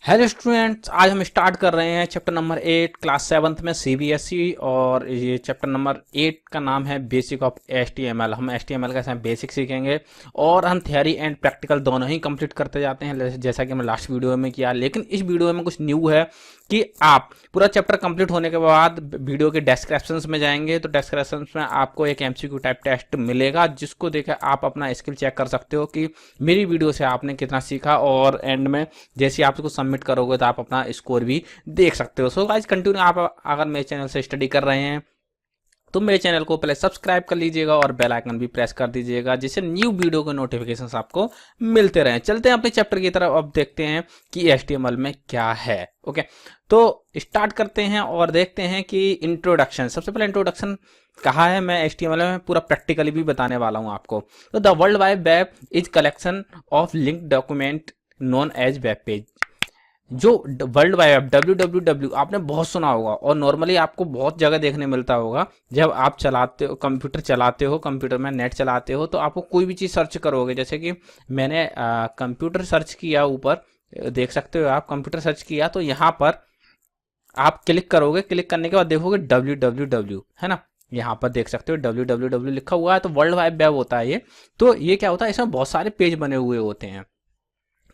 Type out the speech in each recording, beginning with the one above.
Hello students, आज हम start कर रहे हैं चैप्टर नंबर 8 क्लास 7th में सीबीएसई। और ये चैप्टर नंबर 8 का नाम है बेसिक ऑफ एचटीएमएल। हम एचटीएमएल का बेसिक सीखेंगे और हम थियरी एंड प्रैक्टिकल दोनों ही कंप्लीट करते जाते हैं, जैसा कि हमने लास्ट वीडियो में किया। लेकिन इस वीडियो में कुछ न्यू है कि आप पूरा चैप्टर कंप्लीट होने के बाद वीडियो के डिस्क्रिप्शंस में जाएंगे तो डिस्क्रिप्शंस में आपको एक एमसीक्यू टाइप टेस्ट मिलेगा, जिसको देकर आप अपना स्किल चेक कर सकते हो कि मेरी वीडियो से आपने कितना सीखा। और एंड में जैसे आप इसको सबमिट करोगे तो आप अपना स्कोर भी देख सकते हो। सो गाइस कंटिन्यू, आप अगर मेरे चैनल से स्टडी कर रहे हैं तो मेरे चैनल को पहले सब्सक्राइब कर लीजिएगा और बेल आइकन भी प्रेस कर दीजिएगा, जिससे न्यू वीडियो के नोटिफिकेशंस आपको मिलते रहें। चलते हैं अपने चैप्टर की तरफ, अब देखते हैं कि एचटीएमएल में क्या है। ओके, तो स्टार्ट करते हैं और देखते हैं कि इंट्रोडक्शन। सबसे पहले इंट्रोडक्शन कहा है, मैं एचटीएमएल में पूरा प्रैक्टिकली भी बताने वाला हूं आपको। तो the world wide web is collection of link document known as web page. जो वर्ल्ड वाइड www आपने बहुत सुना होगा और नॉर्मली आपको बहुत जगह देखने मिलता होगा। जब आप चलाते हो, कंप्यूटर चलाते हो, कंप्यूटर में नेट चलाते हो, तो आपको कोई भी चीज़ सर्च करोगे, जैसे कि मैंने कंप्यूटर सर्च किया, ऊपर देख सकते हो आप, कंप्यूटर सर्च किया तो यहाँ पर आप क्लिक करोगे। क्लिक करने के बाद देखोगे www, है ना, यहाँ पर देख सकते हो www लिखा हुआ है, तो वर्ल्ड वाइड वेब होता है ये। तो ये क्या होता है, इसमें बहुत सारे पेज बने हुए होते हैं,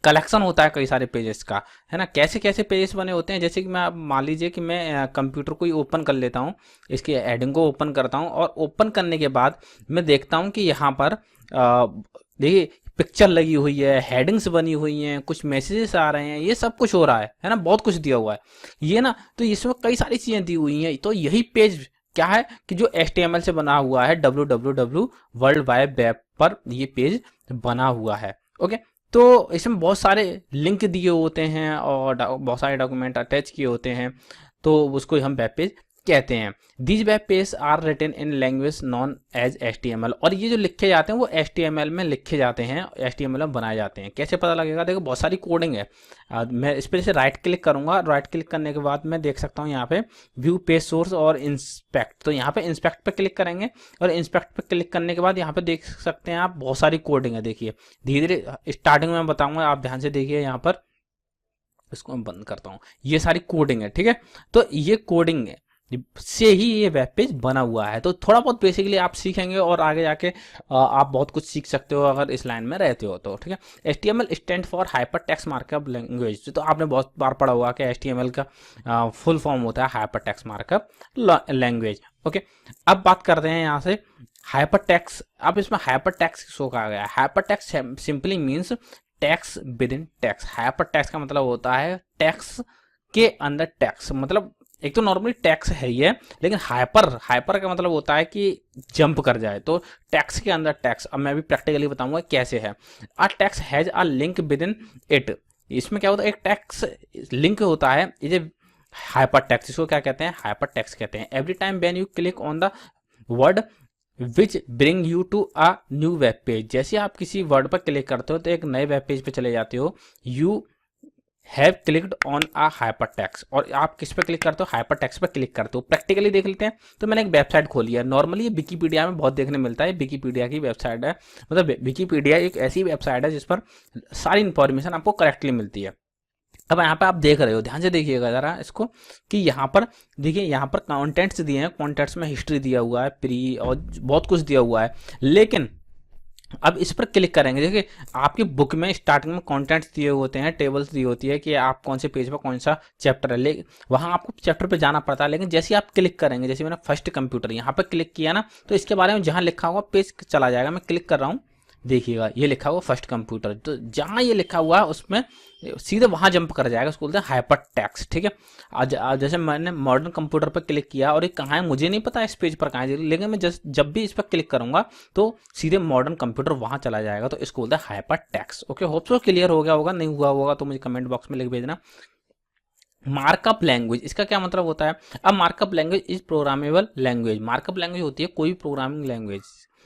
कलेक्शन होता है कई सारे पेजेस का, है ना। कैसे कैसे पेजेस बने होते हैं, जैसे कि मैं, मान लीजिए कि मैं कंप्यूटर को ही ओपन कर लेता हूँ, इसकी हेडिंग को ओपन करता हूँ और ओपन करने के बाद मैं देखता हूँ कि यहाँ पर देखिए पिक्चर लगी हुई है, हेडिंग्स बनी हुई हैं, कुछ मैसेजेस आ रहे हैं, ये सब कुछ हो रहा है ना, बहुत कुछ दिया हुआ है ये ना। तो इसमें कई सारी चीज़ें दी हुई हैं। तो यही पेज क्या है कि जो HTML से बना हुआ है, www वर्ल्ड वाइड वेब पर ये पेज बना हुआ है। ओके, तो इसमें बहुत सारे लिंक दिए होते हैं और बहुत सारे डॉक्यूमेंट अटैच किए होते हैं, तो उसको हम वेब पेज कहते हैं। These web page are written in language known as HTML। और ये जो लिखे जाते हैं वो HTML में लिखे जाते हैं, HTML में बनाए जाते हैं। कैसे पता लगेगा, देखो बहुत सारी कोडिंग है। मैं इस पर से राइट क्लिक करूंगा, राइट क्लिक करने के बाद मैं देख सकता हूँ यहाँ पे व्यू पेज सोर्स और इंस्पेक्ट। तो यहाँ पे इंस्पेक्ट पे क्लिक करेंगे और इंस्पेक्ट पे क्लिक करने के बाद यहाँ पे देख सकते हैं आप बहुत सारी कोडिंग है। देखिए धीरे धीरे स्टार्टिंग में बताऊंगा, आप ध्यान से देखिए। यहाँ पर इसको मैं बंद करता हूँ, ये सारी कोडिंग है, ठीक है। तो ये कोडिंग है से ही ये वेब पेज बना हुआ है। तो थोड़ा बहुत बेसिकली आप सीखेंगे और आगे जाके आप बहुत कुछ सीख सकते हो अगर इस लाइन में रहते हो तो, ठीक है। HTML stand for hyper text markup language. तो आपने बहुत बार पढ़ा हुआ कि HTML का फुल फॉर्म होता है hyper text markup language. Okay, अब बात करते हैं यहाँ से हाइपर टेक्स्ट। अब इसमें हाइपर टेक्स्ट किसको कहा गया है? Hyper text simply means text with in text. Hyper text का मतलब होता है टेक्स्ट के अंदर टेक्स्ट। मतलब एक तो नॉर्मली टैक्स है ही है, लेकिन हाइपर का मतलब होता है कि जंप कर जाए, तो टैक्स के अंदर टैक्स। अब मैं भी प्रैक्टिकली बताऊंगा कैसे है। A tax has a link with in it. इसमें क्या होता है, एक टैक्स लिंक होता है, ये हाइपर टैक्स, इसको क्या कहते हैं? हाइपर टैक्स कहते हैं। Every time when you click on the word which bring you to a new web page. जैसे आप किसी वर्ड पर क्लिक करते हो तो एक नए वेब पेज पे चले जाते हो। You have clicked on a hyper text. और आप किस पे क्लिक करते हो? हाइपर टेक्स्ट पे क्लिक करते हो। प्रैक्टिकली देख लेते हैं। तो मैंने एक वेबसाइट खोली है, नॉर्मली ये विकीपीडिया में बहुत देखने मिलता है। विकीपीडिया की वेबसाइट है, मतलब विकीपीडिया एक ऐसी वेबसाइट है जिस पर सारी इंफॉर्मेशन आपको करेक्टली मिलती है। अब यहाँ पे आप देख रहे हो, ध्यान से देखिएगा जरा इसको, कि यहाँ पर देखिए, यहाँ पर कॉन्टेंट्स दिए हैं, कॉन्टेंट्स में हिस्ट्री दिया हुआ है, प्री और बहुत कुछ दिया हुआ है। लेकिन अब इस पर क्लिक करेंगे, देखिए आपकी बुक में स्टार्टिंग में कंटेंट्स दिए होते हैं, टेबल्स दी होती है कि आप कौन से पेज पर कौन सा चैप्टर है, लेकिन वहाँ आपको चैप्टर पे जाना पड़ता है। लेकिन जैसे आप क्लिक करेंगे, जैसे मैंने फर्स्ट कंप्यूटर यहाँ पर क्लिक किया ना, तो इसके बारे में जहाँ लिखा हुआ पेज चला जाएगा। मैं क्लिक कर रहा हूँ, देखिएगा ये लिखा हुआ फर्स्ट कंप्यूटर, तो जहाँ ये लिखा हुआ है उसमें सीधे वहां जंप कर जाएगा। उसको बोलते हैं हाइपर टेक्स्ट, ठीक है। आज जैसे मैंने मॉडर्न कंप्यूटर पर क्लिक किया और ये कहाँ है मुझे नहीं पता इस पेज पर कहाँ है, लेकिन मैं जब भी इस पर क्लिक करूंगा तो सीधे मॉडर्न कंप्यूटर वहां चला जाएगा। तो इसको बोलते हैं hyper text. Okay, hope so clear हो गया होगा। नहीं हुआ होगा तो मुझे कमेंट बॉक्स में लिख भेजना। मार्कअप लैंग्वेज, इसका क्या मतलब होता है? अब markup language is programmable language. Markup language होती है कोई प्रोग्रामिंग लैंग्वेज,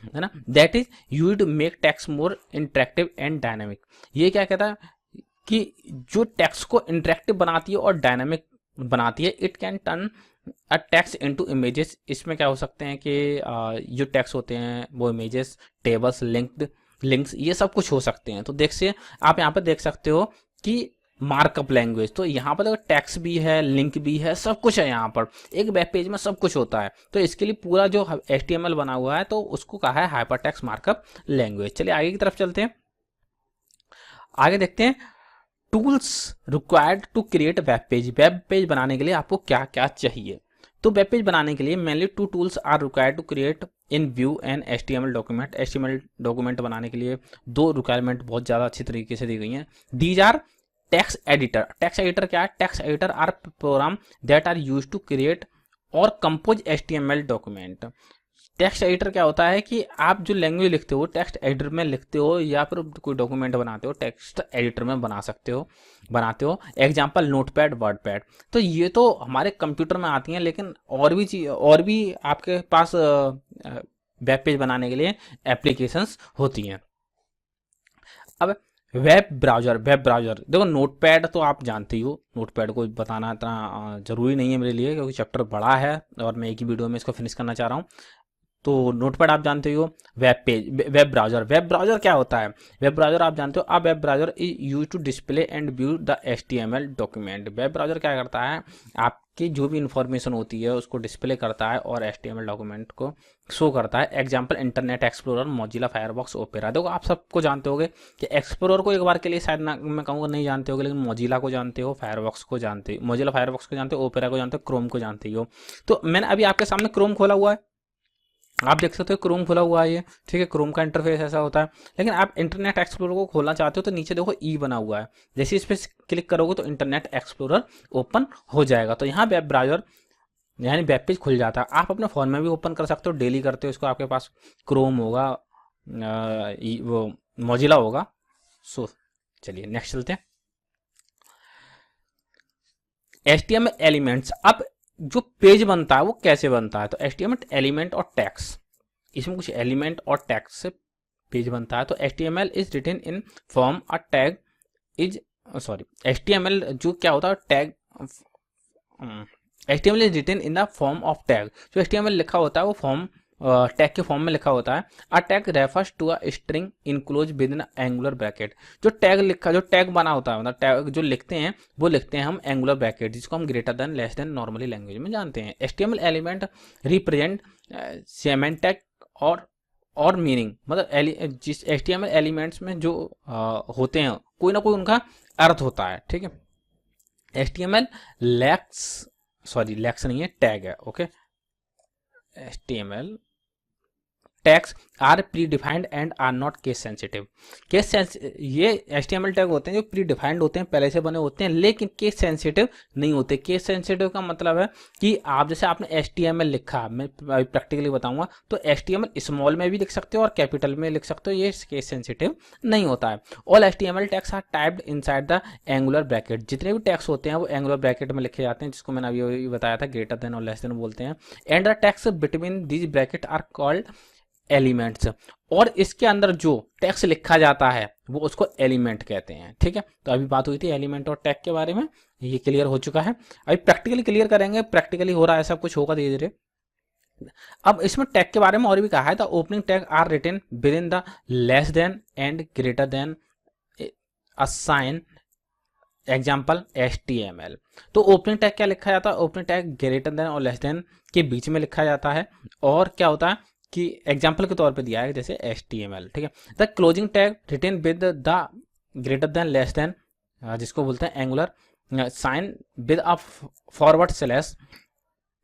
है ना, that is used to make text more interactive and dynamic. ये क्या कहता है कि जो टेक्स्ट को इंटरेक्टिव बनाती है और डायनामिक बनाती है। It can turn a text into images. इसमें क्या हो सकते हैं कि जो टेक्स्ट होते हैं वो इमेजेस, टेबल्स, लिंक्स, ये सब कुछ हो सकते हैं। तो देख से आप यहाँ पे देख सकते हो कि मार्कअप लैंग्वेज। तो यहाँ पर देखो टेक्स्ट भी है, लिंक भी है, सब कुछ है। यहाँ पर एक वेब पेज में सब कुछ होता है। तो इसके लिए पूरा जो HTML बना हुआ है तो उसको कहा है हाइपरटेक्स्ट मार्कअप लैंग्वेज। चलिए आगे की तरफ चलते हैं, आगे देखते हैं tools required to create web page. Web page बनाने के लिए आपको क्या क्या चाहिए। तो वेब पेज बनाने के लिए mainly 2 tools are required to create in view and HTML document. HTML document बनाने के लिए 2 रिक्वायरमेंट बहुत ज़्यादा अच्छी तरीके से दी गई हैं। These are text editor. Text editor क्या है? Text editor are program that are use to create और compose HTML document. Text editor क्या होता है कि आप जो लैंग्वेज लिखते हो टेक्स्ट एडिटर में लिखते हो, या फिर कोई डॉक्यूमेंट बनाते हो टेक्स्ट एडिटर में बनाते हो। Example notepad, WordPad. तो ये तो हमारे कंप्यूटर में आती हैं, लेकिन और भी आपके पास वेब पेज बनाने के लिए एप्लीकेशंस होती हैं। अब वेब ब्राउजर देखो नोटपैड तो आप जानते ही हो, नोटपैड को बताना इतना जरूरी नहीं है मेरे लिए, क्योंकि चैप्टर बड़ा है और मैं एक ही वीडियो में इसको फिनिश करना चाह रहा हूँ। तो नोटपैड आप जानते हो। वेब ब्राउजर क्या होता है? वेब ब्राउजर आप जानते हो। अब web browser is use to display and view the HTML document. Web browser क्या करता है? आपकी जो भी इंफॉर्मेशन होती है उसको डिस्प्ले करता है और HTML डॉक्यूमेंट को शो करता है। Example internet explorer, Mozilla Firefox, opera. देखो आप सबको जानते होगे कि एक्सप्लोरर को एक बार के लिए शायद मैं कहूँगा नहीं जानते होगे, लेकिन मोजिला को जानते हो, फायरफॉक्स को जानते हो, मोजिला फायरफॉक्स को जानते हो, ओपेरा को जानते हो, क्रोम को जानते हो। तो मैंने अभी आपके सामने क्रोम खोला हुआ है, आप देख सकते हो क्रोम खुला हुआ है ये, ठीक है। क्रोम का इंटरफेस ऐसा होता है। लेकिन आप इंटरनेट एक्सप्लोरर को खोलना चाहते हो तो नीचे देखो ई बना हुआ है, जैसे इस पर क्लिक करोगे तो इंटरनेट एक्सप्लोरर ओपन हो जाएगा। तो यहाँ वेब ब्राउजर यानी वेब पेज खुल जाता है। आप अपने फ़ोन में भी ओपन कर सकते हो, डेली करते हो इसको, आपके पास क्रोम होगा, वो मोजिला होगा। सो चलिए नेक्स्ट चलते हैं। HTML elements. अब जो पेज बनता है वो कैसे बनता है? तो HTML एलिमेंट और टैग्स, इसमें कुछ एलिमेंट और टैग्स से पेज बनता है। तो HTML is written in form a tag is HTML जो क्या होता है tag, HTML is written in the form of tag. जो HTML लिखा होता है वो फॉर्म टैग के फॉर्म में लिखा होता है। A tag refers to a string enclose within angular bracket. जो टैग बना होता है, मतलब टैग जो लिखते हैं वो लिखते हैं हम एंगुलर ब्रैकेट, जिसको हम greater than less then normally language में जानते हैं। HTML एलिमेंट रिप्रेजेंट सेमेंटिक और मीनिंग, मतलब जिस HTML एलिमेंट्स में जो होते हैं कोई ना कोई उनका अर्थ होता है, ठीक है। HTML लैक्स नहीं है, टैग है, okay. HTML tags are predefined and are not case sensitive. ये HTML टैग होते हैं जो प्री डिफाइंड होते हैं, पहले से बने होते हैं, लेकिन केस सेंसिटिव नहीं होते। केस सेंसिटिव का मतलब है कि आप जैसे आपने HTML लिखा, मैं प्रैक्टिकली बताऊंगा, तो HTML स्मॉल में भी लिख सकते हो और कैपिटल में लिख सकते हो, ये केस सेंसिटिव नहीं होता है। All HTML tags are typed inside the angular bracket. जितने भी टैग्स होते हैं वो एंगुलर ब्रैकेट में लिखे जाते हैं, जिसको मैंने अभी बताया था, ग्रेटर देन और लेस देन बोलते हैं। And the tags between these bracket are called elements. और इसके अंदर जो टेक्स्ट लिखा जाता है वो उसको एलिमेंट कहते हैं, ठीक है। तो अभी बात हुई थी एलिमेंट और टैग के बारे में, ये क्लियर हो चुका है। अभी प्रैक्टिकली क्लियर करेंगे, प्रैक्टिकली हो रहा है, सब कुछ होगा धीरे धीरे। अब इसमें टैग के बारे में और भी कहा है, the opening tag are written within the less than and greater than a sign. Example HTML। तो ओपनिंग टैग क्या लिखा जाता है? ओपनिंग टैग ग्रेटर देन और लेस देन के बीच में लिखा जाता है। और क्या होता है कि एग्जाम्पल के तौर पे दिया है जैसे HTML, ठीक है। The closing tag written with the greater than less than, जिसको बोलते हैं angular sign with a forward slash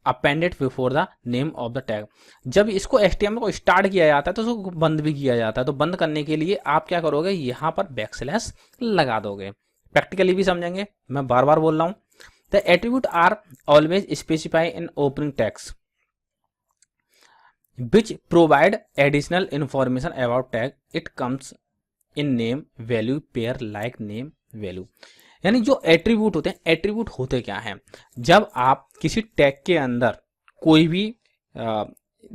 appended before the name of the tag. जब इसको HTML को स्टार्ट किया जाता है तो उसको बंद भी किया जाता है। तो बंद करने के लिए आप क्या करोगे, यहाँ पर बैकस्लैश लगा दोगे। प्रैक्टिकली भी समझेंगे, मैं बार बार बोल रहा हूँ। The attribute are always specify in opening tags which provide additional information about tag. It comes in name, value, pair, like, name, value। यानी जो एट्रीब्यूट होते हैं, एट्रीब्यूट होते क्या हैं? जब आप किसी टैग के अंदर कोई भी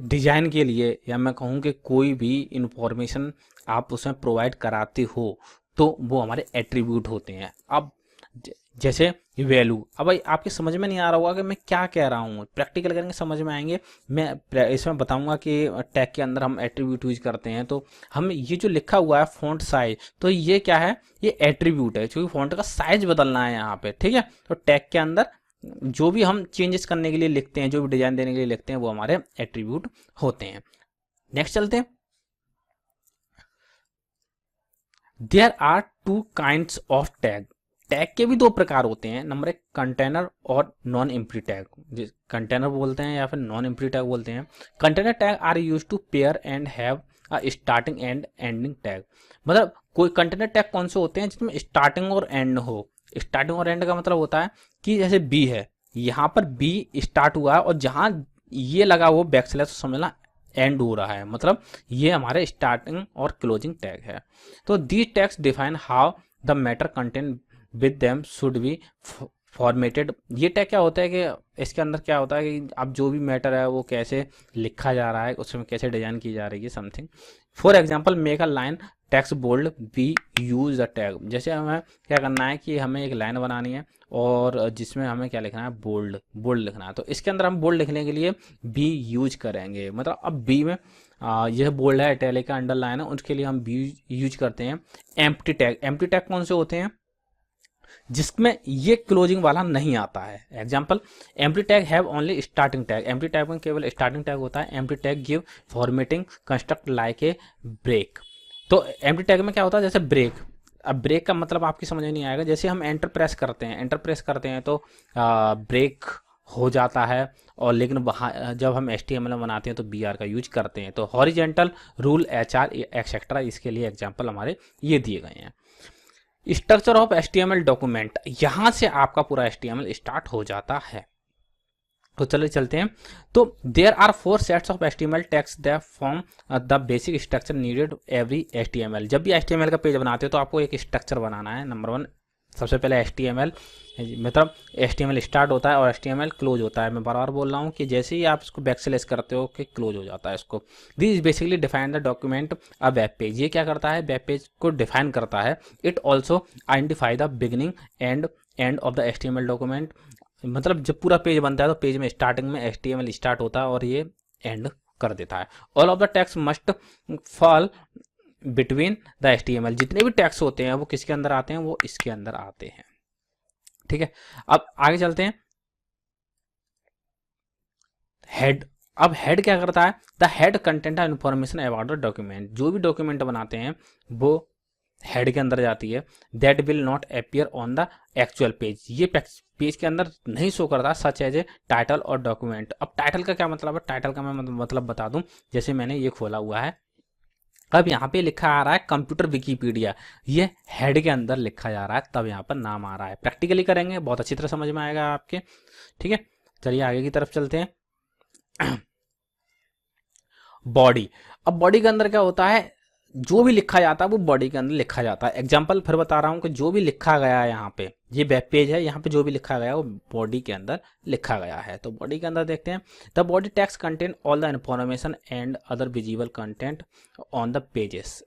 डिजाइन के लिए, या मैं कहूँ कि कोई भी इंफॉर्मेशन आप उसमें प्रोवाइड कराते हो, तो वो हमारे एट्रीब्यूट होते हैं। अब जैसे वैल्यू। अब भाई आपके समझ में नहीं आ रहा होगा कि मैं क्या कह रहा हूँ, प्रैक्टिकल करेंगे समझ में आएंगे। मैं इसमें बताऊंगा कि टैग के अंदर हम एट्रीब्यूट यूज करते हैं, तो हम ये जो लिखा हुआ है फॉन्ट साइज, तो ये क्या है, ये एट्रीब्यूट है, क्योंकि फॉन्ट का साइज बदलना है यहाँ पे, ठीक है। तो टैग के अंदर जो भी हम चेंजेस करने के लिए लिखते हैं, जो भी डिजाइन देने के लिए लिखते हैं, वो हमारे एट्रीब्यूट होते हैं। नेक्स्ट चलते हैं। There are two kinds of tag. Tag के भी दो प्रकार होते हैं। नंबर एक, कंटेनर और नॉन एम्प्टी टैग। कंटेनर बोलते हैं या फिर नॉन एम्प्टी टैग बोलते हैं। Container tag are use to pair and have a starting and ending tag. मतलब कोई कंटेनर टैग कौन से होते हैं जिसमें स्टार्टिंग और एंड हो। स्टार्टिंग और एंड का मतलब होता है कि जैसे बी है, यहाँ पर बी स्टार्ट हुआ है और जहां ये लगा वो बैक स्लैश, तो समझना एंड हो रहा है, मतलब ये हमारे स्टार्टिंग और क्लोजिंग टैग है। तो these tags define how the matter content with them should be formatted. ये टैग क्या होता है कि इसके अंदर क्या होता है कि अब जो भी मैटर है वो कैसे लिखा जा रहा है, उसमें कैसे डिजाइन की जा रही है, something. For example, make a line text bold b use the tag. जैसे हमें क्या करना है कि हमें एक लाइन बनानी है और जिसमें हमें क्या लिखना है, बोल्ड बोल्ड लिखना है। तो इसके अंदर हम बोल्ड लिखने के लिए बी यूज करेंगे। मतलब अब बी में यह बोल्ड है, इटैलिक का अंडरलाइन है, उसके लिए हम बी यूज करते हैं। एम्प्टी टैग, एम्प्टी टैग कौन से होते हैं, जिसमें ये क्लोजिंग वाला नहीं आता है। Example, empty tag have only starting tag. Empty tag में केवल स्टार्टिंग टैग होता है। Empty tag give formatting construct like a break. तो एम्प्टी टैग में क्या होता है, जैसे ब्रेक। अब ब्रेक का मतलब आपकी समझ में नहीं आएगा। जैसे हम एंटर प्रेस करते हैं, एंटर प्रेस करते हैं तो ब्रेक हो जाता है, और लेकिन वहाँ जब हम HTML में बनाते हैं तो BR का यूज करते हैं। तो हॉरिजेंटल रूल, HR एक्सेट्रा, इसके लिए एग्जाम्पल हमारे ये दिए गए हैं। स्ट्रक्चर ऑफ HTML डॉक्यूमेंट, यहां से आपका पूरा HTML स्टार्ट हो जाता है। तो चलिए चलते हैं। तो there are 4 sets of HTML text that form the basic structure needed every HTML। जब भी HTML का पेज बनाते हो तो आपको एक स्ट्रक्चर बनाना है। नंबर 1, सबसे पहले HTML, मतलब HTML स्टार्ट होता है और HTML क्लोज होता है। मैं बार बार बोल रहा हूँ कि जैसे ही आप इसको बैकस्लैश करते हो कि क्लोज हो जाता है इसको। This basically define the document a web page. ये क्या करता है, वेब पेज को डिफाइन करता है। It also identify the beginning and end of the HTML document. मतलब जब पूरा पेज बनता है तो पेज में स्टार्टिंग में HTML स्टार्ट होता है और ये एंड कर देता है। All of the text must fall between the HTML। जितने भी टैग्स होते हैं वो किसके अंदर आते हैं, वो इसके अंदर आते हैं, ठीक है। अब आगे चलते हैं। हेड, अब हेड क्या करता है, the head content information about the document. जो भी डॉक्यूमेंट बनाते हैं वो हेड के अंदर जाती है। That will not appear on the actual page. ये पेज के अंदर नहीं शो करता, सच एज ए टाइटल और डॉक्यूमेंट। अब टाइटल का क्या मतलब है, टाइटल का मैं मतलब बता दूं। जैसे मैंने ये खोला हुआ है, अब यहाँ पे लिखा आ रहा है कंप्यूटर विकीपीडिया, ये हेड के अंदर लिखा जा रहा है, तब यहाँ पर नाम आ रहा है। प्रैक्टिकली करेंगे बहुत अच्छी तरह समझ में आएगा आपके, ठीक है। चलिए आगे की तरफ चलते हैं। बॉडी, अब बॉडी के अंदर क्या होता है, जो भी लिखा जाता है वो बॉडी के अंदर लिखा जाता है। एग्जाम्पल फिर बता रहा हूँ कि जो भी लिखा गया है यहाँ पे, ये वेब पेज है, यहाँ पे जो भी लिखा गया है वो बॉडी के अंदर लिखा गया है। तो बॉडी के अंदर देखते हैं, the body text contain all the information and other visible content on the pages.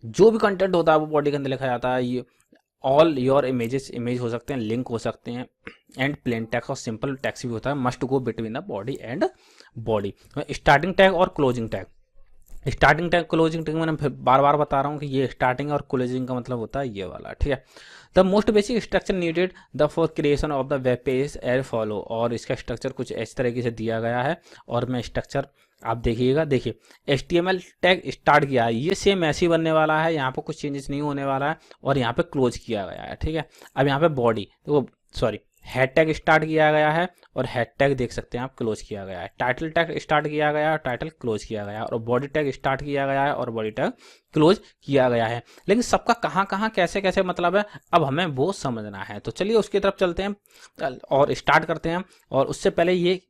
जो भी कंटेंट होता है वो बॉडी के अंदर लिखा जाता है। ये ऑल योर इमेजेस, इमेज हो सकते हैं, लिंक हो सकते हैं, एंड प्लेन टेक्स्ट और सिंपल टेक्स्ट भी होता है। Must go between the body and body. Starting tag और closing tag. Starting tag, closing tag मैंने फिर बार बार बता रहा हूँ कि ये स्टार्टिंग और क्लोजिंग का मतलब होता है ये वाला, ठीक है। The most basic structure needed the for creation of the web page as follow. और इसका स्ट्रक्चर कुछ इस तरीके से दिया गया है, और मैं स्ट्रक्चर आप देखिएगा। देखिए, HTML टैग स्टार्ट किया है, ये सेम ऐसे ही बनने वाला है, यहाँ पर कुछ चेंजेस नहीं होने वाला है, और यहाँ पे क्लोज किया गया है, ठीक है। अब यहाँ पे बॉडी, तो सॉरी, हेड टैग स्टार्ट किया गया है और हेड टैग देख सकते हैं आप क्लोज किया गया है। टाइटल टैग स्टार्ट किया गया है, टाइटल क्लोज किया गया है, और बॉडी टैग स्टार्ट किया गया है और बॉडी टैग क्लोज किया गया है। लेकिन सबका कहाँ कहाँ कैसे कैसे मतलब है, अब हमें वो समझना है। तो चलिए उसकी तरफ चलते हैं और स्टार्ट करते हैं। और उससे पहले ये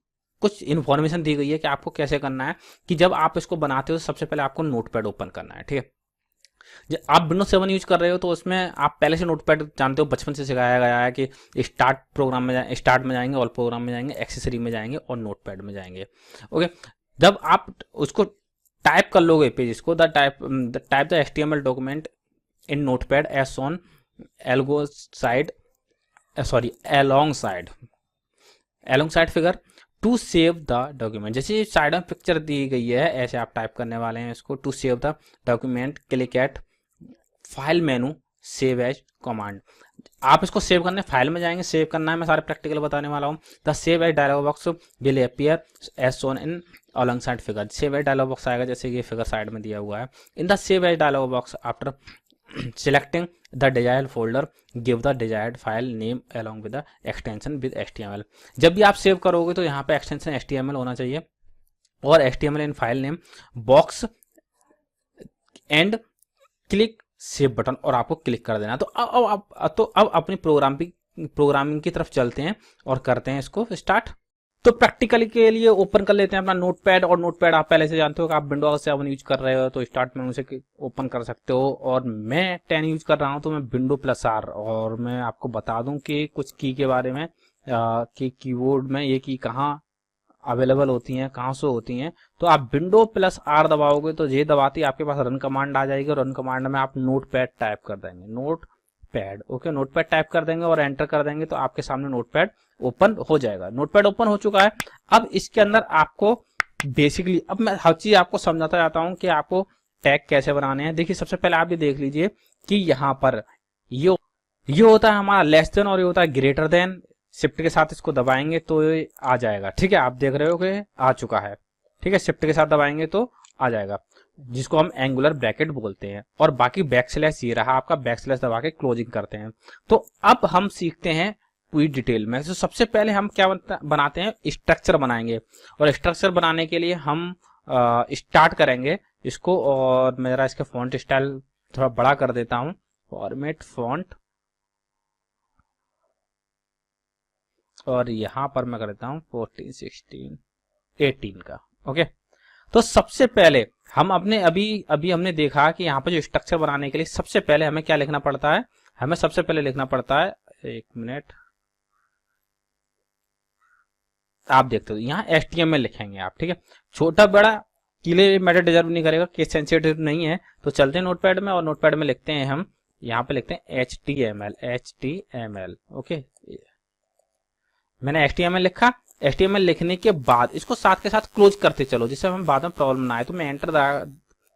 कुछ इन्फॉर्मेशन दी गई है कि आपको कैसे करना है, कि जब आप इसको बनाते हो सबसे पहले आपको नोटपैड ओपन करना है, ठीक है। जब आप विंडोज 7 यूज कर रहे हो तो उसमें आप पहले से नोटपैड जानते हो, बचपन से सिखाया गया है कि स्टार्ट प्रोग्राम में स्टार्ट में जाएंगे, ऑल प्रोग्राम में जाएंगे, एक्सेसरी में जाएंगे और नोटपैड में जाएंगे, ओके। जब आप उसको टाइप कर लोगे पेज, इसको the type the HTML document in notepad as on along side sorry along side figure to save the document. जैसे साइड में पिक्चर दी गई है ऐसे आप टाइप करने वाले हैं इसको, to save the document click at file menu save as command. आप इसको सेव करने फाइल में जाएंगे, सेव करना है, मैं सारे प्रैक्टिकल बताने वाला हूँ। The save as dialog box will appear as shown in along side figure. Save as dialog box आएगा जैसे ये फिगर साइड में दिया हुआ है। In the save as dialog box after selecting the desired folder give the desired file name along with the extension with HTML। जब भी आप सेव करोगे तो यहाँ पे एक्सटेंशन HTML होना चाहिए और HTML in file name box and click save button और आपको क्लिक कर देना। तो अब अपनी प्रोग्रामिंग की तरफ चलते हैं और करते हैं इसको स्टार्ट। तो प्रैक्टिकली के लिए ओपन कर लेते हैं अपना नोटपैड, और नोटपैड आप पहले से जानते हो कि आप विंडोज 7 यूज कर रहे हो तो स्टार्ट मेनू से ओपन कर सकते हो, और मैं 10 यूज कर रहा हूं तो मैं विंडो प्लस आर। और मैं आपको बता दूं कि कुछ की के बारे में कि कीबोर्ड में ये की कहाँ अवेलेबल होती हैं, कहाँ से होती हैं। तो आप विंडो प्लस आर दबाओगे तो ये दबाती आपके पास रन कमांड आ जाएगी, और रन कमांड में आप नोटपैड टाइप कर देंगे, नोटपैड ओके, नोटपैड टाइप कर देंगे और एंटर कर देंगे तो आपके सामने नोटपैड ओपन हो जाएगा। नोटपैड ओपन हो चुका है। अब इसके अंदर आपको बेसिकली, अब मैं हर चीज आपको समझाता जाता हूं कि आपको टैग कैसे बनाने हैं। देखिए सबसे पहले आप ये देख लीजिए कि यहाँ पर ये होता है हमारा लेस देन और ये होता है ग्रेटर देन। शिफ्ट के साथ इसको दबाएंगे तो ये आ जाएगा, ठीक है, आप देख रहे हो कि आ चुका है, ठीक है। शिफ्ट के साथ दबाएंगे तो आ जाएगा, जिसको हम एंगुलर ब्रैकेट बोलते हैं। और बाकी बैकस्लैश ये रहा आपका, बैकस्लैश दबा के क्लोजिंग करते हैं। तो अब हम सीखते हैं पूरी डिटेल में। तो सबसे पहले हम क्या बनाते हैं, स्ट्रक्चर बनाएंगे, और स्ट्रक्चर बनाने के लिए हम स्टार्ट करेंगे इसको। और मैं जरा इसके फॉन्ट स्टाइल थोड़ा बड़ा कर देता हूं, फॉर्मेट फॉन्ट, और यहां पर मैं कर देता हूं 14, 16, 18 का, ओके। तो सबसे पहले हम अपने अभी हमने देखा कि यहाँ पर जो स्ट्रक्चर बनाने के लिए सबसे पहले हमें क्या लिखना पड़ता है, हमें सबसे पहले लिखना पड़ता है, एक मिनट, आप देखते हो यहाँ HTML लिखेंगे आप, ठीक है। छोटा बड़ा किले मैटर डिजर्व नहीं करेगा, केस सेंसिटिव नहीं है। तो चलते हैं नोटपैड में, और नोटपैड में लिखते हैं हम, यहाँ पे लिखते हैं HTML, ओके। मैंने HTML लिखा। HTML लिखने के बाद इसको साथ के साथ क्लोज करते चलो, जिससे हमें बाद में प्रॉब्लम ना आए। तो मैं एंटर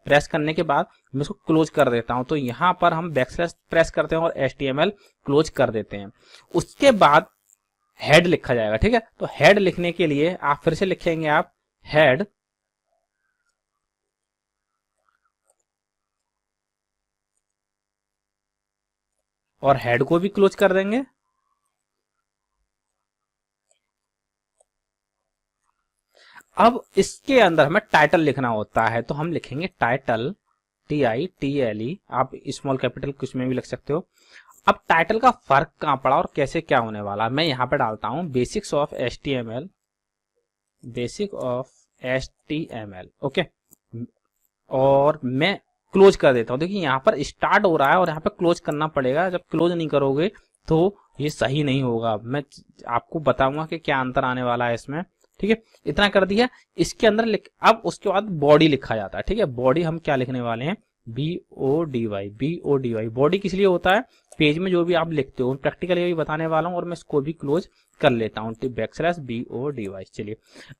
प्रेस करने के बाद मैं इसको क्लोज कर देता हूं। तो यहाँ पर हम बैकस्लैश प्रेस करते हैं और HTML क्लोज कर देते हैं। उसके बाद हेड लिखा जाएगा, ठीक है। तो हेड लिखने के लिए आप फिर से लिखेंगे आप हेड, और हेड को भी क्लोज कर देंगे। अब इसके अंदर हमें टाइटल लिखना होता है, तो हम लिखेंगे टाइटल, TITLE, आप स्मॉल कैपिटल कुछ में भी लिख सकते हो। अब टाइटल का फर्क कहां पड़ा और कैसे क्या होने वाला, मैं यहां पे डालता हूं बेसिक्स ऑफ HTML, ओके। और मैं क्लोज कर देता हूं। देखिए यहाँ पर स्टार्ट हो रहा है और यहाँ पे क्लोज करना पड़ेगा। जब क्लोज नहीं करोगे तो ये सही नहीं होगा। मैं आपको बताऊंगा कि क्या अंतर आने वाला है इसमें, ठीक है। इतना कर दिया। इसके अंदर अब उसके बाद बॉडी लिखा जाता है, ठीक है। बॉडी हम क्या लिखने वाले हैं, BODY। बॉडी किस लिए होता है, पेज में जो भी आप लिखते हो, प्रैक्टिकली भी बताने वाला हूं, और मैं इसको भी क्लोज कर लेता हूं, बैकस्लैश BODY। चलिए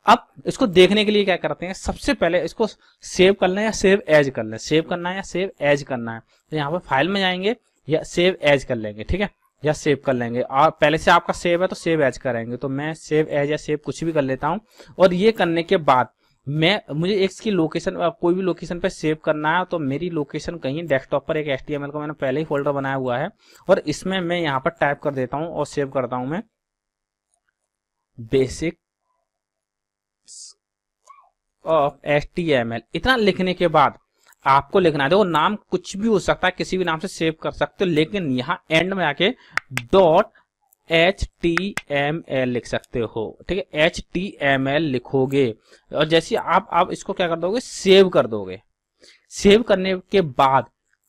अब इसको देखने के लिए क्या करते हैं, सबसे पहले इसको सेव करना है या सेव एज करना है, सेव करना है या सेव एज करना है। तो यहाँ पर फाइल में जाएंगे या सेव एज कर लेंगे, ठीक है, या सेव कर लेंगे। और पहले से आपका सेव है तो सेव एज करेंगे। तो मैं सेव एज या सेव कुछ भी कर लेता हूं। और ये करने के बाद मुझे एक की लोकेशन, कोई भी लोकेशन पे सेव करना है, तो मेरी लोकेशन कहीं डेस्कटॉप पर एक HTML का मैंने पहले ही फोल्डर बनाया हुआ है, और इसमें मैं यहाँ पर टाइप कर देता हूं और सेव करता हूं मैं बेसिक ऑफ HTML। इतना लिखने के बाद आपको लिखना है, देखो नाम कुछ भी हो सकता है, किसी भी नाम से सेव कर सकते हो, लेकिन यहाँ एंड में आके .HTML लिख सकते हो, ठीक है। HTML लिखोगे और जैसे आप इसको क्या कर दोगे, सेव कर दोगे। सेव करने के बाद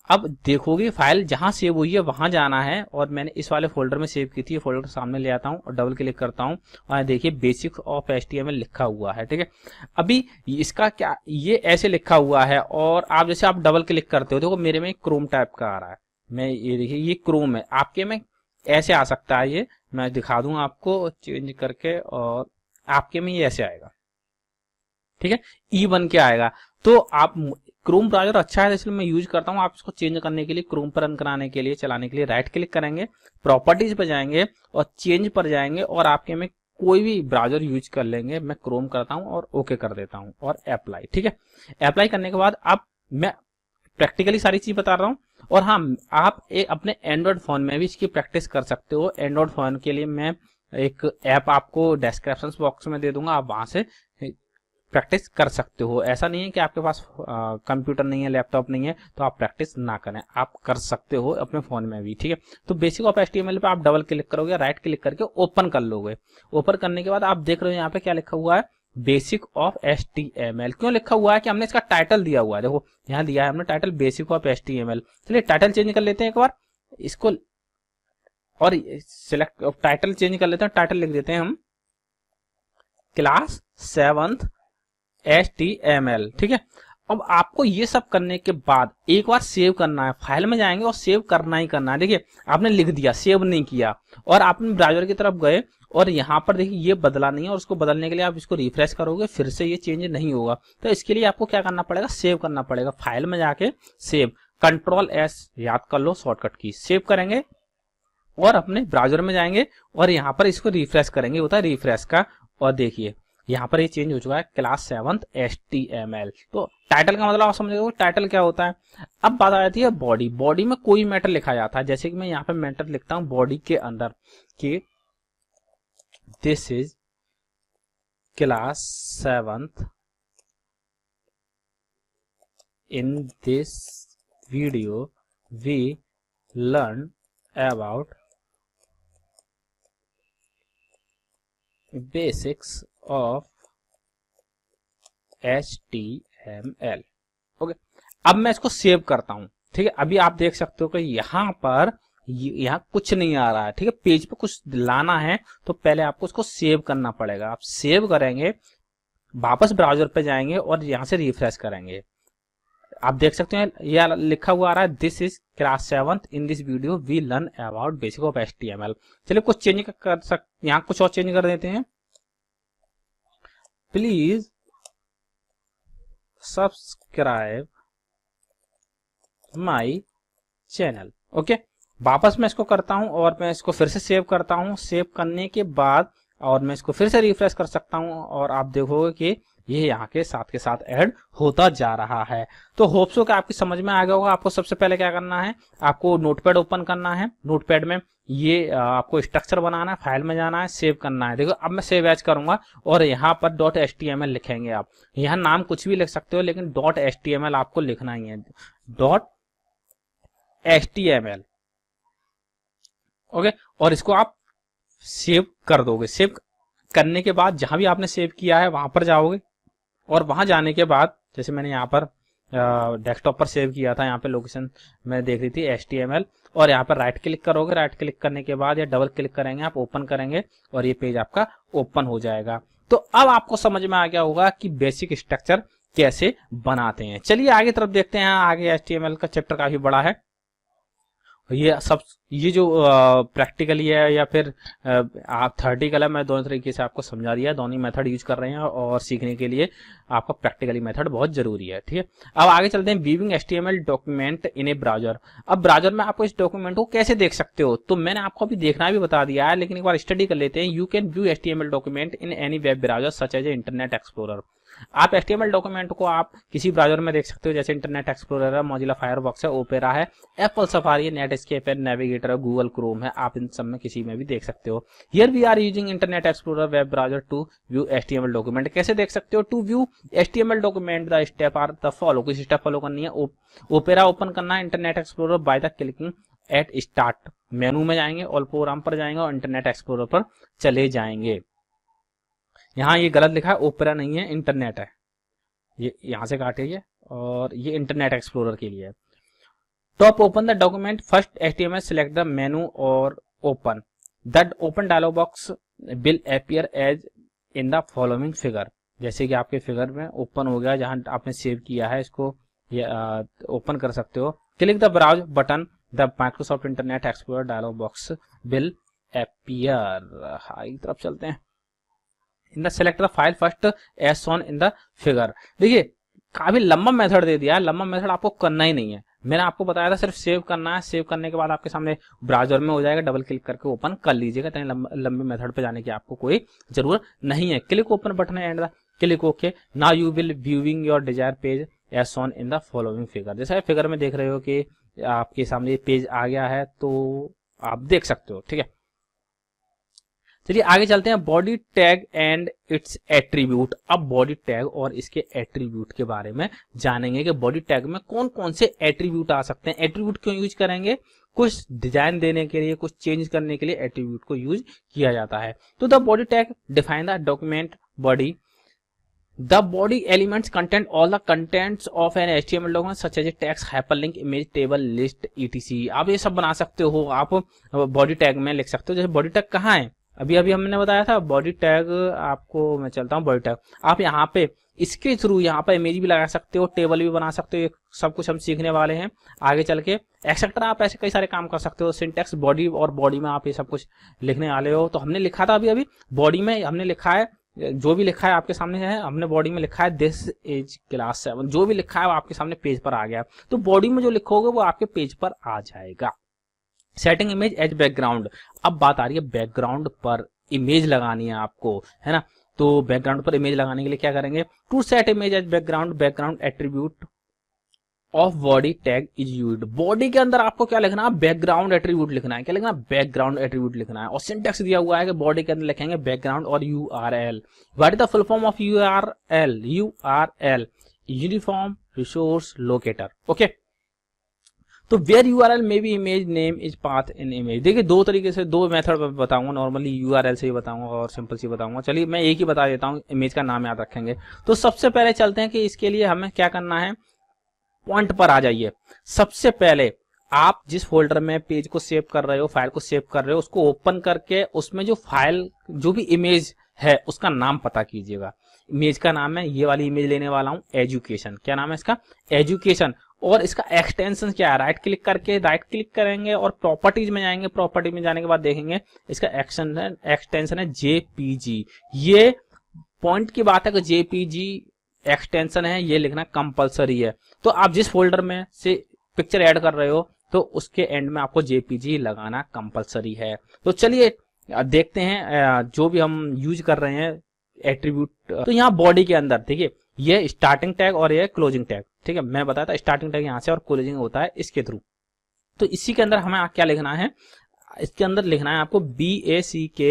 अब देखोगे फाइल जहां सेव हुई है वहां जाना है, और मैंने इस वाले फोल्डर में सेव की थी। ये फोल्डर सामने ले आता हूं और डबल क्लिक करता हूं, और देखिए बेसिक्स ऑफ HTML लिखा हुआ है, ठीक है। अभी इसका क्या, ये ऐसे लिखा हुआ है, और आप जैसे आप डबल क्लिक करते हो, देखो मेरे में क्रोम टाइप का आ रहा है। मैं ये देखिए ये क्रोम है, आपके में ऐसे आ सकता है। ये मैं दिखा दूं आपको चेंज करके, और आपके में ये ऐसे आएगा, ठीक है, ई बन के आएगा। तो आप क्रोम ब्राउजर अच्छा है इसलिए मैं यूज करता हूं। आप इसको चेंज करने के लिए, क्रोम पर रन कराने के लिए, चलाने के लिए राइट क्लिक करेंगे, प्रॉपर्टीज पर जाएंगे और चेंज पर जाएंगे और आपके में कोई भी ब्राउजर यूज कर लेंगे। मैं क्रोम करता हूं और ओके कर देता हूं और अप्लाई, ठीक है। अप्लाई करने के बाद अब मैं प्रैक्टिकली सारी चीज बता रहा हूं। और हाँ, आप अपने एंड्रॉइड फोन में भी इसकी प्रैक्टिस कर सकते हो। एंड्रॉइड फोन के लिए मैं एक ऐप आपको डिस्क्रिप्शन बॉक्स में दे दूंगा, आप वहां से प्रैक्टिस कर सकते हो। ऐसा नहीं है कि आपके पास कंप्यूटर नहीं है, लैपटॉप नहीं है तो आप प्रैक्टिस ना करें, आप कर सकते हो अपने फोन में भी, ठीक है। तो बेसिक ऑफ एचटीएमएल पे आप डबल क्लिक करोगे, राइट क्लिक करके ओपन कर लोगे। ओपन करने के बाद आप देख रहे हो यहाँ पे क्या लिखा हुआ है, बेसिक ऑफ एचटीएमएल। क्यों लिखा हुआ है कि हमने इसका टाइटल दिया हुआ है, देखो यहाँ दिया है हमने टाइटल बेसिक ऑफ एचटीएमएल। चलिए टाइटल चेंज कर लेते हैं एक बार इसको, और सिलेक्ट टाइटल चेंज कर लेते हैं। टाइटल लिख देते हैं हम क्लास 7th HTML, ठीक है। अब आपको ये सब करने के बाद एक बार सेव करना है, फाइल में जाएंगे और सेव करना ही करना है। देखिए आपने लिख दिया, सेव नहीं किया, और आपने ब्राउजर की तरफ गए और यहाँ पर देखिए ये बदला नहीं है, और उसको बदलने के लिए आप इसको रिफ्रेश करोगे, फिर से ये चेंज नहीं होगा। तो इसके लिए आपको क्या करना पड़ेगा, सेव करना पड़ेगा। फाइल में जाके सेव, Ctrl+S याद कर लो शॉर्टकट की, सेव करेंगे और अपने ब्राउजर में जाएंगे और यहाँ पर इसको रिफ्रेश करेंगे, होता है रिफ्रेश का, और देखिए यहाँ पर ये चेंज हो चुका है क्लास 7th HTML। तो टाइटल का मतलब आप समझोगे टाइटल क्या होता है। अब बात आ जाती है बॉडी। बॉडी में कोई मैटर लिखा जाता है, जैसे कि मैं यहाँ पे मैटर लिखता हूँ बॉडी के अंदर कि this is class 7th, in this video we learn about basics of HTML। Okay, अब मैं इसको सेव करता हूं, ठीक है। अभी आप देख सकते हो कि यहां पर यहाँ कुछ नहीं आ रहा है, ठीक है। पेज पे कुछ लाना है तो पहले आपको उसको सेव करना पड़ेगा। आप सेव करेंगे, वापस ब्राउजर पे जाएंगे और यहां से रिफ्रेश करेंगे। आप देख सकते हैं यह लिखा हुआ आ रहा है this is class 7th, in this video we learn about basic of HTML। चलिए कुछ चेंज कर सकते, यहाँ कुछ और चेंज कर देते हैं। Please subscribe my channel. Okay, वापस मैं इसको करता हूं और मैं इसको फिर से सेव करता हूं। सेव करने के बाद और मैं इसको फिर से रिफ्रेश कर सकता हूं और आप देखोगे कि ये यहाँ के साथ ऐड होता जा रहा है। तो होप सो कि आपकी समझ में आ गया होगा। आपको सबसे पहले क्या करना है, आपको नोटपैड ओपन करना है। नोटपैड में ये आपको स्ट्रक्चर बनाना है, फाइल में जाना है, सेव करना है। देखो अब मैं सेव एज करूंगा और यहाँ पर .html लिखेंगे। आप यहाँ नाम कुछ भी लिख सकते हो, लेकिन .html आपको लिखना ही है, .html। ओके, और इसको आप सेव कर दोगे। सेव करने के बाद जहां भी आपने सेव किया है वहां पर जाओगे और वहां जाने के बाद जैसे मैंने यहाँ पर डेस्कटॉप पर सेव किया था, यहाँ पे लोकेशन मैं देख रही थी HTML, और यहाँ पर राइट क्लिक करोगे। राइट क्लिक करने के बाद या डबल क्लिक करेंगे आप, ओपन करेंगे और ये पेज आपका ओपन हो जाएगा। तो अब आपको समझ में आ गया होगा कि बेसिक स्ट्रक्चर कैसे बनाते हैं। चलिए आगे तरफ देखते हैं। आगे HTML का चैप्टर काफी बड़ा है। ये जो प्रैक्टिकली है या फिर आप थ्योरेटिकल है, मैं दोनों तरीके से आपको समझा दिया। दोनों मेथड यूज कर रहे हैं और सीखने के लिए आपका प्रैक्टिकली मेथड बहुत जरूरी है, ठीक है। अब आगे चलते हैं, व्यूइंग HTML डॉक्यूमेंट इन ए ब्राउजर। अब ब्राउजर में आपको इस डॉक्यूमेंट को कैसे देख सकते हो, तो मैंने आपको अभी देखना भी बता दिया है, लेकिन एक बार स्टडी कर लेते हैं। You can view HTML document in any web browser such as internet explorer. आप HTML डॉक्यूमेंट को आप किसी ब्राउजर में देख सकते हो, जैसे इंटरनेट एक्सप्लोरर है, मोजिला फायरफॉक्स है, ओपेरा है, एप्पल सफारी है, नेटस्केप है, नेविगेटर है, गूगल क्रोम है। आप इन सब में किसी में भी देख सकते हो। Here we are using internet explorer web browser to view HTML document. कैसे देख सकते हो, to view HTML document the step are the follow. कुछ स्टेप फॉलो करनी है। ओपेरा ओपन करना है, internet explorer by the clicking at start. Menu में जाएंगे, ऑल प्रोग्राम पर जाएंगे और इंटरनेट एक्सप्लोरर पर चले जाएंगे। यहाँ ये गलत लिखा है, ओपेरा नहीं है, इंटरनेट है, ये यहां से काटिए, और ये इंटरनेट एक्सप्लोरर के लिए है। Top open the document first HTML, select the menu और open that open dialog box will appear as in the following figure. जैसे कि आपके फिगर में ओपन हो गया, जहां आपने सेव किया है, इसको ओपन कर सकते हो। Click the browse button the Microsoft internet explorer dialog box will appear. आगे तरफ चलते हैं। In the select the file first as shown in the figure. देखिए काफी लंबा मेथड दे दिया है, लंबा मेथड आपको करना ही नहीं है। मैंने आपको बताया था सिर्फ सेव करना है, सेव करने के बाद आपके सामने ब्राउजर में हो जाएगा, डबल क्लिक करके ओपन कर लीजिएगा। तो लंबे मेथड पे जाने की आपको कोई जरूरत नहीं है। क्लिक ओपन बटन है and the click okay. Now you will viewing your desire page as shown in the following figure. जैसे फिगर में देख रहे हो कि आपके सामने पेज आ गया है, तो आप देख सकते हो। ठीक है, चलिए आगे चलते हैं। Body tag and it's attribute. अब बॉडी टैग और इसके एट्रीब्यूट के बारे में जानेंगे कि बॉडी टैग में कौन कौन से एट्रीब्यूट आ सकते हैं। एट्रीब्यूट क्यों यूज करेंगे? कुछ डिजाइन देने के लिए, कुछ चेंज करने के लिए एट्रीब्यूट को यूज किया जाता है। तो the body tag define the document body. The body elements contain all the contents of an HTML document such as text, hyperlink, image, table, list, etc. आप ये सब बना सकते हो, आप बॉडी टैग में लिख सकते हो। जैसे बॉडी टैग कहाँ है, अभी हमने बताया था बॉडी टैग। आपको मैं चलता हूँ बॉडी टैग। आप यहाँ पे इसके थ्रू यहाँ पे इमेज भी लगा सकते हो, टेबल भी बना सकते हो। सब कुछ हम सीखने वाले हैं आगे चल के। एक्सेट्रा आप ऐसे कई सारे काम कर सकते हो। सिंटेक्स बॉडी, और बॉडी में आप ये सब कुछ लिखने वाले हो। तो हमने लिखा था अभी बॉडी में हमने लिखा है, जो भी लिखा है आपके सामने है। हमने बॉडी में लिखा है दिस इज क्लास 7। जो भी लिखा है वो आपके सामने पेज पर आ गया। तो बॉडी में जो लिखोगे वो आपके पेज पर आ जाएगा। Setting image as background. अब बात आ रही है बैकग्राउंड पर इमेज लगानी है आपको, है ना। तो बैकग्राउंड पर इमेज लगाने के लिए क्या करेंगे? To set image as background, background attribute of body tag is used. Body के अंदर आपको क्या लिखना है? बैकग्राउंड एट्रीब्यूट लिखना है। क्या लिखना है? बैकग्राउंड एट्रीब्यूट लिखना है। और सिंटेक्स दिया हुआ है कि बॉडी के अंदर लिखेंगे बैकग्राउंड और URL। What is the full form of URL? URL uniform resource locator. Okay, तो where URL may be image name is path in image. देखिए दो तरीके से, दो मेथड बताऊंगा। नॉर्मली URL से ही बताऊंगा और सिंपल से बताऊंगा। चलिए मैं एक ही बता देता हूँ, इमेज का नाम याद रखेंगे। तो सबसे पहले चलते हैं कि इसके लिए हमें क्या करना है। पॉइंट पर आ जाइए। सबसे पहले आप जिस फोल्डर में पेज को सेव कर रहे हो, फाइल को सेव कर रहे हो, उसको ओपन करके उसमें जो फाइल, जो भी इमेज है उसका नाम पता कीजिएगा। इमेज का नाम है, ये वाली इमेज लेने वाला हूं, एजुकेशन। क्या नाम है इसका? एजुकेशन। और इसका एक्सटेंशन क्या है? राइट क्लिक करके राइट क्लिक करेंगे और प्रॉपर्टीज में जाएंगे। प्रॉपर्टी में जाने के बाद देखेंगे इसका एक्सटेंशन है JPG। ये पॉइंट की बात है कि JPG एक्सटेंशन है, ये लिखना कंपलसरी है। तो आप जिस फोल्डर में से पिक्चर ऐड कर रहे हो तो उसके एंड में आपको JPG लगाना कंपलसरी है। तो चलिए देखते हैं जो भी हम यूज कर रहे हैं एट्रीब्यूट। तो यहाँ बॉडी के अंदर देखिए, ये स्टार्टिंग टैग और ये क्लोजिंग टैग। ठीक है, मैं बताया था स्टार्टिंग टैग यहाँ से और क्लोजिंग होता है इसके थ्रू। तो इसी के अंदर हमें क्या लिखना है? इसके अंदर लिखना है आपको BACKGROUND।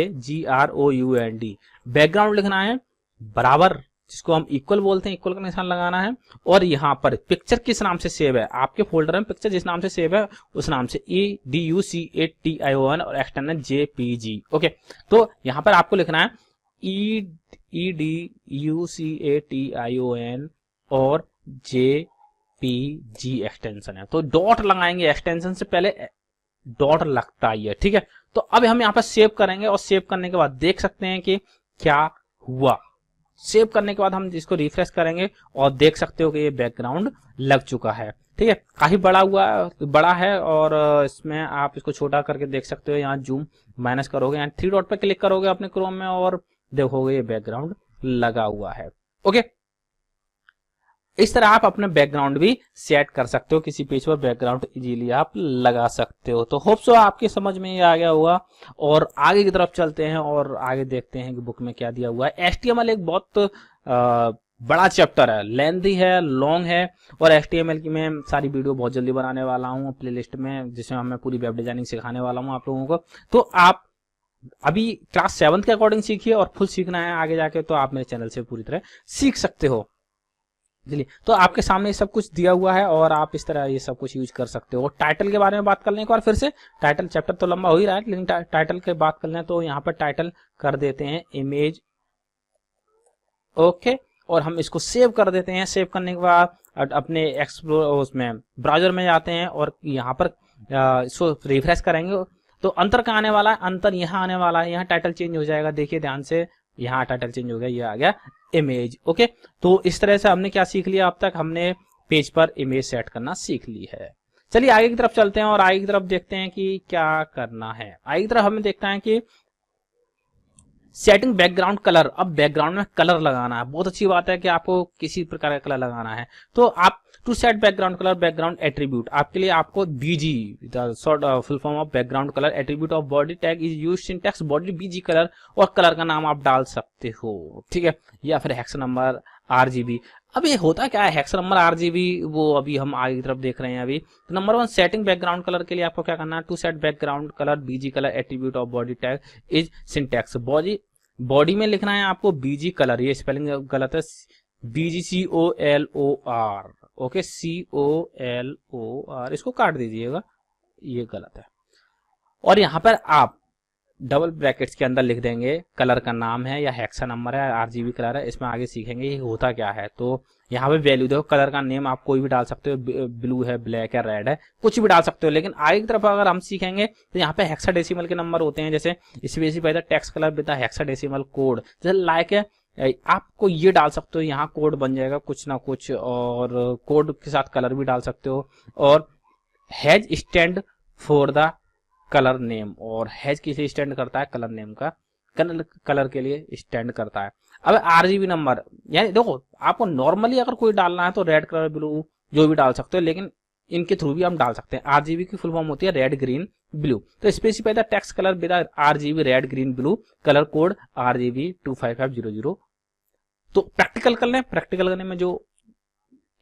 बैकग्राउंड लिखना है बराबर, जिसको हम इक्वल बोलते हैं, इक्वल का निशान लगाना है। और यहाँ पर पिक्चर किस नाम से सेव है, आपके फोल्डर में पिक्चर जिस नाम से सेव है उस नाम से EDUCATION और एक्सटर्नल JPG। ओके, तो यहाँ पर आपको लिखना है EDUCATION और JPG एक्सटेंशन है। तो डॉट लगाएंगे, एक्सटेंशन से पहले डॉट लगता ही है। ठीक है, तो अब हम यहाँ पर सेव करेंगे और सेव करने के बाद देख सकते हैं कि क्या हुआ। सेव करने के बाद हम इसको रिफ्रेश करेंगे और देख सकते हो कि ये बैकग्राउंड लग चुका है। ठीक है, काफी बड़ा है और इसमें आप इसको छोटा करके देख सकते हो। यहाँ जूम माइनस करोगे, यहाँ 3 डॉट पे क्लिक करोगे अपने क्रोम में और देखोगे ये बैकग्राउंड लगा हुआ है। ओके, इस तरह आप अपने बैकग्राउंड भी सेट कर सकते हो। किसी पेज पर बैकग्राउंड इजीली आप लगा सकते हो। तो होप सो आपके समझ में ये आ गया होगा। और आगे की तरफ चलते हैं और आगे देखते हैं कि बुक में क्या दिया हुआ है। HTML एक बहुत बड़ा चैप्टर है, लेंथी है, लॉन्ग है। और HTML की मैं सारी वीडियो बहुत जल्दी बनाने वाला हूँ प्लेलिस्ट में, जिसमें मैं पूरी वेब डिजाइनिंग सिखाने वाला हूँ आप लोगों को। तो आप अभी क्लास 7 के अकॉर्डिंग सीखिए और फुल सीखना है आगे जाके तो आप मेरे चैनल से पूरी तरह सीख सकते हो। चलिए, तो आपके सामने ये सब कुछ दिया हुआ है और आप इस तरह ये सब कुछ यूज कर सकते हो। टाइटल के बारे में बात कर लें एक बार फिर से। टाइटल चैप्टर तो लंबा हो ही रहा है, लेकिन टाइटल की बात कर लें तो यहाँ पर टाइटल कर देते हैं इमेज। ओके, और हम इसको सेव कर देते हैं। सेव करने के बाद अपने एक्सप्लोर उसमें ब्राउजर में जाते हैं और यहाँ पर इसको रिफ्रेश करेंगे तो अंतर कहाँ आने वाला है? अंतर यहाँ आने वाला है। यहाँ टाइटल चेंज हो जाएगा, देखिए ध्यान से, यहाँ टाइटल चेंज हो गया, ये आ गया इमेज। ओके, तो इस तरह से हमने क्या सीख लिया अब तक? हमने पेज पर इमेज सेट करना सीख ली है। चलिए आगे की तरफ चलते हैं और आगे की तरफ देखते हैं कि क्या करना है। आगे की तरफ हमें देखता है कि सेटिंग बैकग्राउंड कलर। अब बैकग्राउंड में कलर लगाना है। बहुत अच्छी बात है कि आपको किसी प्रकार का कलर लगाना है। तो आप to set background colour, background attribute, आपके लिए आपको BG, the short full form of background colour attribute of body tag is used in text body BG colour, और कलर का नाम आप डाल सकते हो, ठीक है, या फिर हेक्स नंबर RGB। अब ये होता क्या है हेक्स नंबर RGB, वो अभी हम आगे की तरफ देख रहे हैं। अभी तो नंबर 1 सेटिंग बैकग्राउंड कलर के लिए आपको क्या करना है, to set background colour BG colour attribute of body tag is syntax. Body में लिखना है आपको बीजी कलर, ये स्पेलिंग गलत है, BGCOLOR, ओके, COLOR, इसको काट दीजिएगा, ये गलत है। और यहाँ पर आप डबल ब्रैकेट्स के अंदर लिख देंगे कलर का नाम है या हेक्सा नंबर है, RGB कलर है। इसमें आगे सीखेंगे ये होता क्या है। तो यहाँ पे वैल्यू देखो, कलर का नेम आप कोई भी डाल सकते हो, ब्लू है, ब्लैक है, रेड है, कुछ भी डाल सकते हो। लेकिन आगे की तरफ अगर हम सीखेंगे तो यहाँ पे हेक्साडेसिमल के नंबर होते हैं, जैसे specify the text colour with the hexadecimal code, जैसे लाइक है, आपको ये डाल सकते हो, यहाँ कोड बन जाएगा कुछ ना कुछ, और कोड के साथ कलर भी डाल सकते हो। और has stand for the colour name, और हैज किसे स्टैंड करता है, कलर नेम का, कलर के लिए स्टैंड करता है। अब RGB नंबर, यानी देखो आपको नॉर्मली अगर कोई डालना है तो रेड कलर, ब्लू, जो भी डाल सकते हो, लेकिन इनके थ्रू भी हम डाल सकते हैं। RGB की फुल फॉर्म होती है रेड ग्रीन ब्लू। तो specify the text colour with RGB red green blue, colour code RGB 25500। तो प्रैक्टिकल कर लें, प्रैक्टिकल करने में जो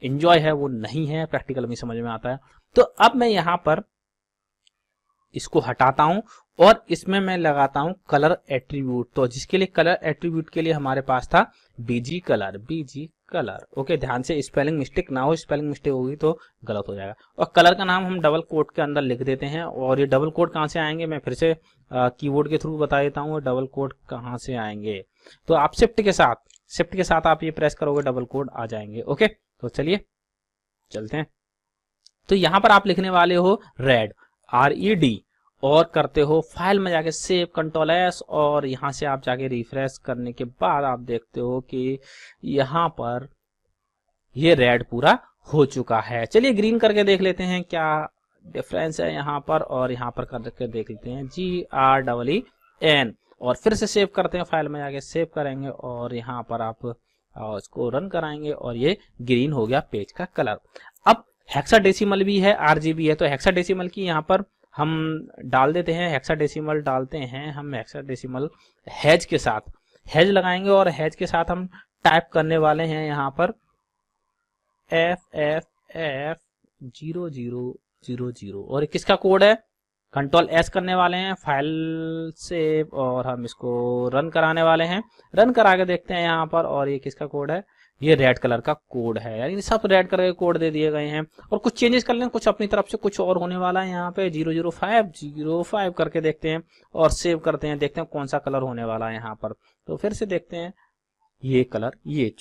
एंजॉय है वो नहीं है, प्रैक्टिकल में समझ में आता है। तो अब मैं यहाँ पर इसको हटाता हूं और इसमें मैं लगाता हूं कलर एट्रीब्यूट। तो जिसके लिए कलर एट्रीब्यूट के लिए हमारे पास था बीजी कलर, ओके, ध्यान से स्पेलिंग मिस्टेक ना हो, स्पेलिंग मिस्टेक होगी तो गलत हो जाएगा। और कलर का नाम हम डबल कोट के अंदर लिख देते हैं। और ये डबल कोट कहां से आएंगे, मैं फिर से कीबोर्ड के थ्रू बता देता हूँ डबल कोट कहां से आएंगे। तो आप शिफ्ट के साथ आप ये प्रेस करोगे, डबल कोट आ जाएंगे, ओके। तो चलिए चलते हैं। तो यहां पर आप लिखने वाले हो रेड, RED, और करते हो फाइल में जाके सेव, कंट्रोल S, और यहां से आप जाके रिफ्रेश करने के बाद आप देखते हो कि यहां पर ये रेड पूरा हो चुका है। चलिए ग्रीन करके देख लेते हैं क्या डिफरेंस है यहां पर, और यहां पर करके देख लेते हैं GREEN, और फिर से सेव करते हैं, फाइल में जाके सेव करेंगे और यहाँ पर आप इसको रन कराएंगे और ये ग्रीन हो गया पेज का कलर। अब हेक्साडेसिमल भी है, RGB है, तो हेक्साडेसिमल की यहाँ पर हम डाल देते हैं, हेक्साडेसिमल डालते हैं हम, हेक्साडेसिमल हैज के साथ हैज लगाएंगे, और हैज के साथ हम टाइप करने वाले हैं यहाँ पर FFF0000, और किसका कोड है, कंट्रोल S करने वाले हैं फाइल से, और हम इसको रन कराने वाले हैं। रन करा के देखते हैं यहाँ पर, और ये किसका कोड है, ये रेड कलर का कोड है, यानी सब रेड कलर के कोड दे दिए गए हैं। और कुछ चेंजेस कर लें, कुछ अपनी तरफ से, कुछ और होने वाला है यहाँ पे 00505 करके देखते हैं और सेव करते हैं, देखते हैं कौन सा कलर होने वाला है यहाँ पर। तो फिर से देखते हैं, ये कलर ये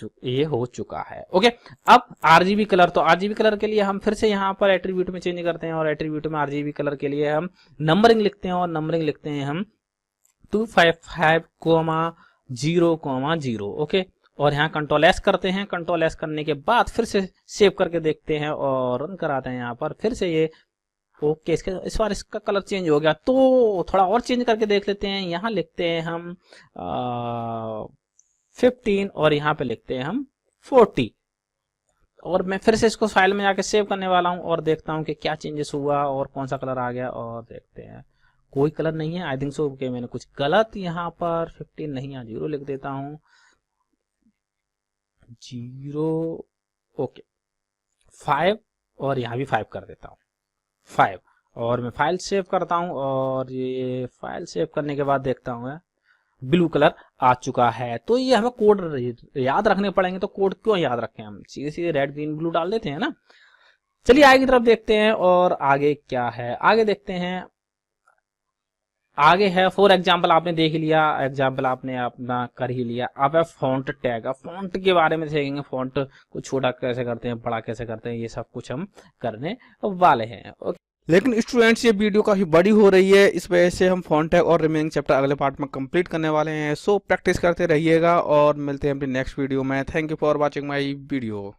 हो चुका है, ओके। अब RGB कलर, तो RGB कलर के लिए हम फिर से यहाँ पर एट्रीब्यूट में चेंज करते हैं, और एट्रीब्यूट में RGB कलर के लिए हम नंबरिंग लिखते हैं, और नंबरिंग लिखते हैं हम 255,0,0, ओके। और यहाँ कंट्रोल S करते हैं, कंट्रोल S करने के बाद फिर से सेव करके देखते हैं और रन कराते हैं यहाँ पर, फिर से ये ओके। इस बार इसका कलर चेंज हो गया, तो थोड़ा और चेंज करके देख लेते हैं। यहाँ लिखते हैं हम 15, और यहाँ पे लिखते हैं हम 40, और मैं फिर से इसको फाइल में जाके सेव करने वाला हूँ और देखता हूँ कि क्या चेंजेस हुआ और कौन सा कलर आ गया, और देखते हैं कोई कलर नहीं है, आई थिंक सो कि मैंने कुछ गलत यहाँ पर 15 नहीं, यहाँ 0 लिख देता हूँ, 0, ओके, 5, और यहाँ भी 5 कर देता हूँ, 5, और मैं फाइल सेव करता हूँ, और ये फाइल सेव करने के बाद देखता हूँ ब्लू कलर आ चुका है। तो ये हमें कोड याद रखने पड़ेंगे, तो कोड क्यों याद रखें, हम सीधे सीधे रेड ग्रीन ब्लू डाल देते हैं ना। चलिए आगे की तरफ देखते हैं, और आगे क्या है, आगे देखते हैं। आगे है फॉर एग्जाम्पल, आपने देख लिया, एग्जाम्पल आपने अपना कर ही लिया। अब है फॉन्ट टैग, अब फॉन्ट के बारे में देखेंगे, फॉन्ट को छोटा कैसे करते हैं, बड़ा कैसे करते हैं, ये सब कुछ हम करने वाले हैं, ओके। लेकिन स्टूडेंट्स ये वीडियो काफी बड़ी हो रही है, इस वजह से हम फॉन्ट टैग और रिमेनिंग चैप्टर अगले पार्ट में कंप्लीट करने वाले हैं। सो प्रैक्टिस करते रहिएगा और मिलते हैं अपने नेक्स्ट वीडियो में। Thank you for watching my video.